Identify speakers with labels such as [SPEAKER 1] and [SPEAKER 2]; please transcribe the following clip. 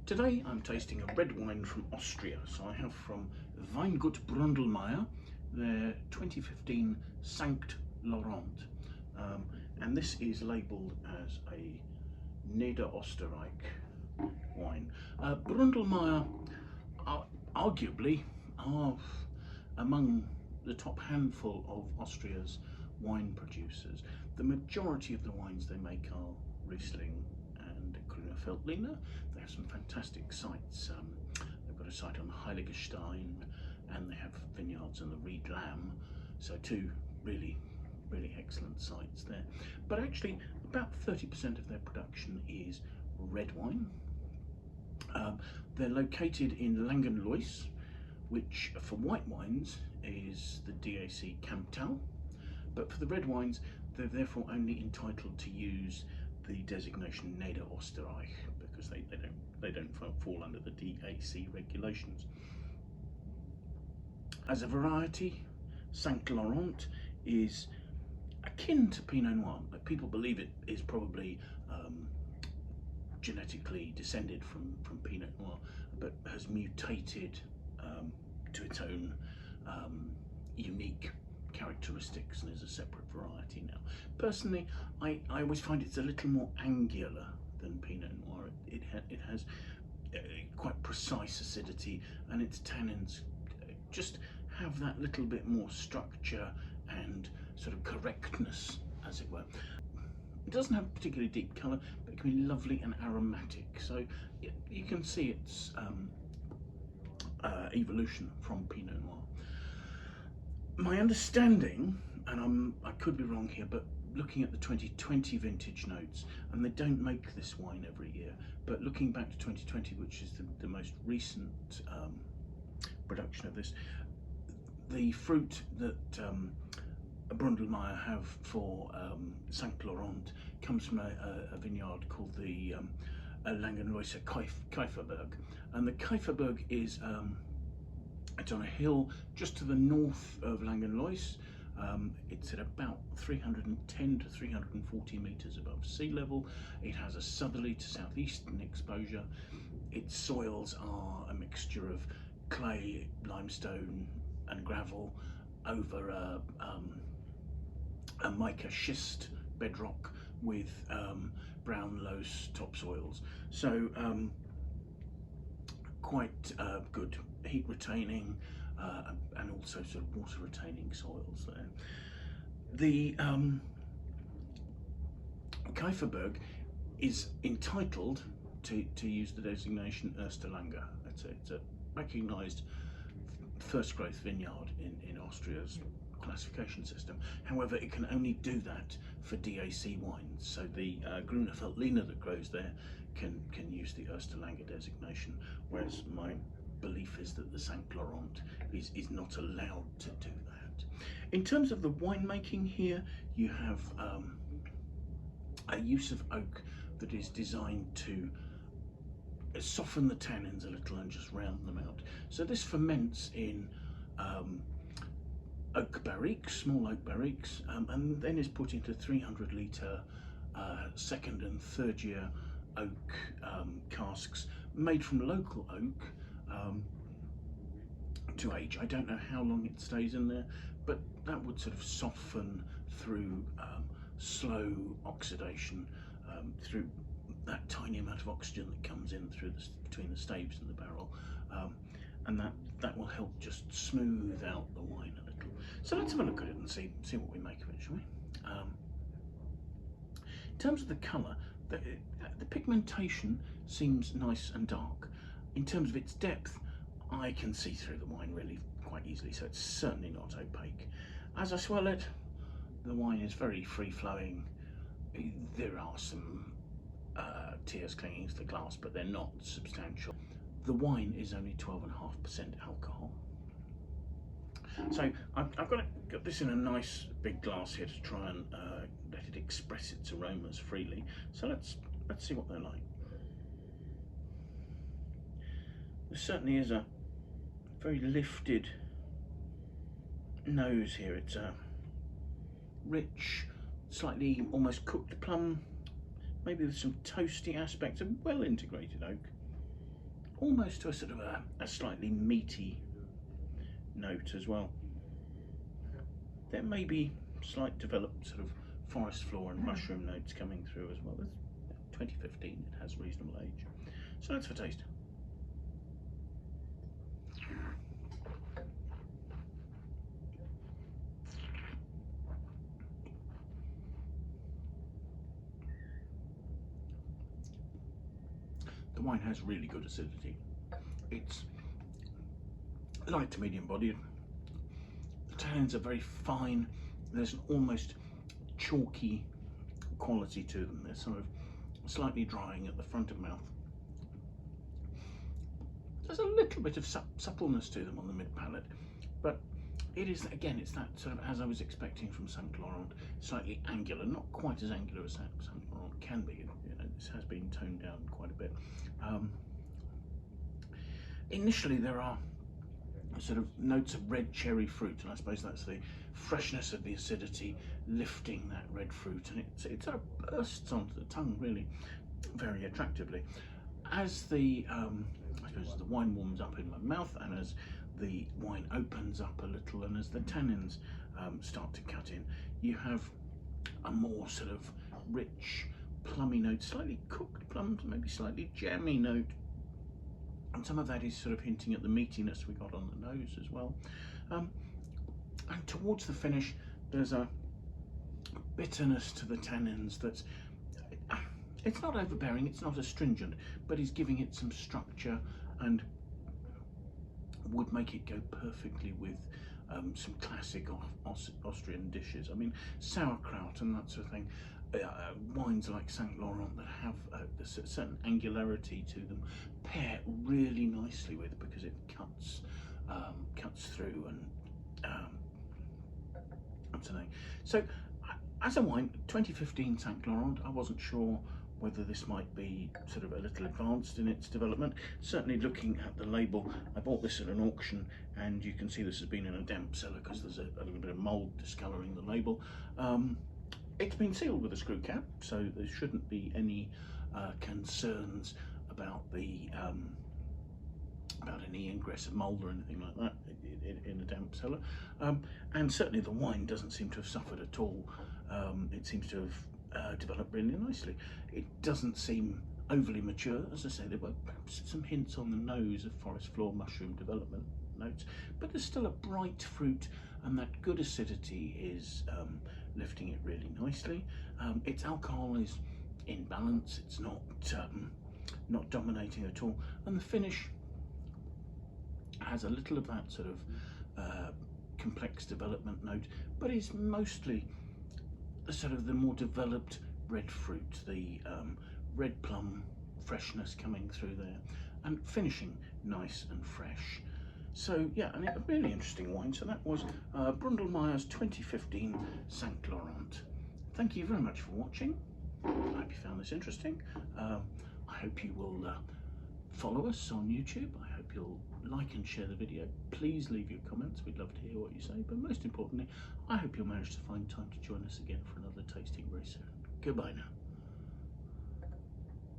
[SPEAKER 1] Today I'm tasting a red wine from Austria. So I have from Weingut Brundlmayer their 2015 Sankt Laurent, and this is labelled as a Niederosterreich wine. Brundlmayer arguably are among the top handful of Austria's wine producers. The majority of the wines they make are Riesling and Grüner Veltliner. They have some fantastic sites. They've got a site on Heiligenstein, and they have vineyards on the Riesling Lamm. So two really excellent sites there. But actually about 30% of their production is red wine. They're located in Langenlois, which for white wines is the DAC Kamptal, but for the red wines they're therefore only entitled to use the designation Niederosterreich because they don't fall under the DAC regulations. As a variety, St Laurent is akin to Pinot Noir. People believe it is probably genetically descended from Pinot Noir, but has mutated to its own unique characteristics and is a separate variety now. Personally, I always find it's a little more angular than Pinot Noir. It has quite precise acidity, and its tannins just have that little bit more structure and sort of correctness, as it were. It doesn't have particularly deep colour, but it can be lovely and aromatic. So you can see its evolution from Pinot Noir. My understanding, and I could be wrong here, but looking at the 2020 vintage notes, and they don't make this wine every year, but looking back to 2020, which is the most recent production of this, the fruit that Brundlmayer have for Sankt Laurent comes from a vineyard called the Langenlois Kieferberg, and the Kieferberg is it's on a hill just to the north of Langenlois. It's at about 310 to 340 metres above sea level. It has a southerly to southeastern exposure. Its soils are a mixture of clay, limestone and gravel over a mica schist bedrock with brown loess topsoils. So quite good heat retaining and also sort of water retaining soils there. The Kieferberg is entitled to use the designation Erste It's a recognised first growth vineyard in Austria's classification system. However, it can only do that for DAC wines. So the Grüner Veltliner that grows there can use the Erste designation, whereas my belief is that the St Laurent is not allowed to do that. In terms of the winemaking here, you have a use of oak that is designed to soften the tannins a little and just round them out. So this ferments in oak barriques, small oak barriques, and then is put into 300 litre second and third year oak casks made from local oak to age. I don't know how long it stays in there, but that would sort of soften through slow oxidation through that tiny amount of oxygen that comes in through between the staves and the barrel, and that will help just smooth out the wine a little. So let's have a look at it and see what we make of it, shall we? In terms of the colour, the pigmentation seems nice and dark. In terms of its depth, I can see through the wine really quite easily, so it's certainly not opaque. As I swirl it, the wine is very free-flowing. There are some tears clinging to the glass, but they're not substantial. The wine is only 12.5% alcohol. So I've got this in a nice big glass here to try and let it express its aromas freely. So let's see what they're like. There certainly is a very lifted nose here. It's a rich, slightly almost cooked plum, maybe with some toasty aspects, a well integrated oak. almost to a sort of a slightly meaty note as well. There may be slight developed sort of forest floor and mushroom notes coming through as well. It's 2015, it has reasonable age. So let's have a taste. The wine has really good acidity. It's light to medium bodied. The tannins are very fine. There's an almost chalky quality to them. They're sort of slightly drying at the front of mouth. There's a little bit of suppleness to them on the mid palate, but it is, again, it's that sort of, as I was expecting from St Laurent, slightly angular, not quite as angular as St Laurent can be. You know, this has been toned down quite a bit. Initially, there are sort of notes of red cherry fruit, and I suppose that's the freshness of the acidity lifting that red fruit, and it sort of bursts onto the tongue really very attractively. As the I suppose as the wine warms up in my mouth, and as the wine opens up a little, and as the tannins start to cut in, you have a more sort of rich, plummy note, slightly cooked plums, maybe slightly jammy note. And some of that is sort of hinting at the meatiness we got on the nose as well. And towards the finish, there's a bitterness to the tannins that's, it's not overbearing, it's not astringent, but is giving it some structure and would make it go perfectly with some classic Austrian dishes. I mean, sauerkraut and that sort of thing. Wines like St Laurent that have a certain angularity to them pair really nicely with, because it cuts through and I don't know. So as a wine, 2015 St Laurent, I wasn't sure whether this might be sort of a little advanced in its development. Certainly looking at the label, I bought this at an auction, and you can see this has been in a damp cellar because there's a little bit of mould discolouring the label. It's been sealed with a screw cap, so there shouldn't be any concerns about the about any ingress of mould or anything like that in a damp cellar. And certainly the wine doesn't seem to have suffered at all. It seems to have developed really nicely. It doesn't seem overly mature. As I say, there were perhaps some hints on the nose of forest floor mushroom development notes, but there's still a bright fruit, and that good acidity is lifting it really nicely. Its alcohol is in balance. It's not dominating at all, and the finish has a little of that sort of complex development note, but is mostly the sort of the more developed red fruit, the red plum freshness coming through there, and finishing nice and fresh. So yeah, and a really interesting wine. So that was Brundlmayer's 2015 St Laurent. Thank you very much for watching. I hope you found this interesting. I hope you will follow us on YouTube. I hope you'll like and share the video. Please leave your comments. We'd love to hear what you say. But most importantly, I hope you'll manage to find time to join us again for another tasting very soon. Goodbye now.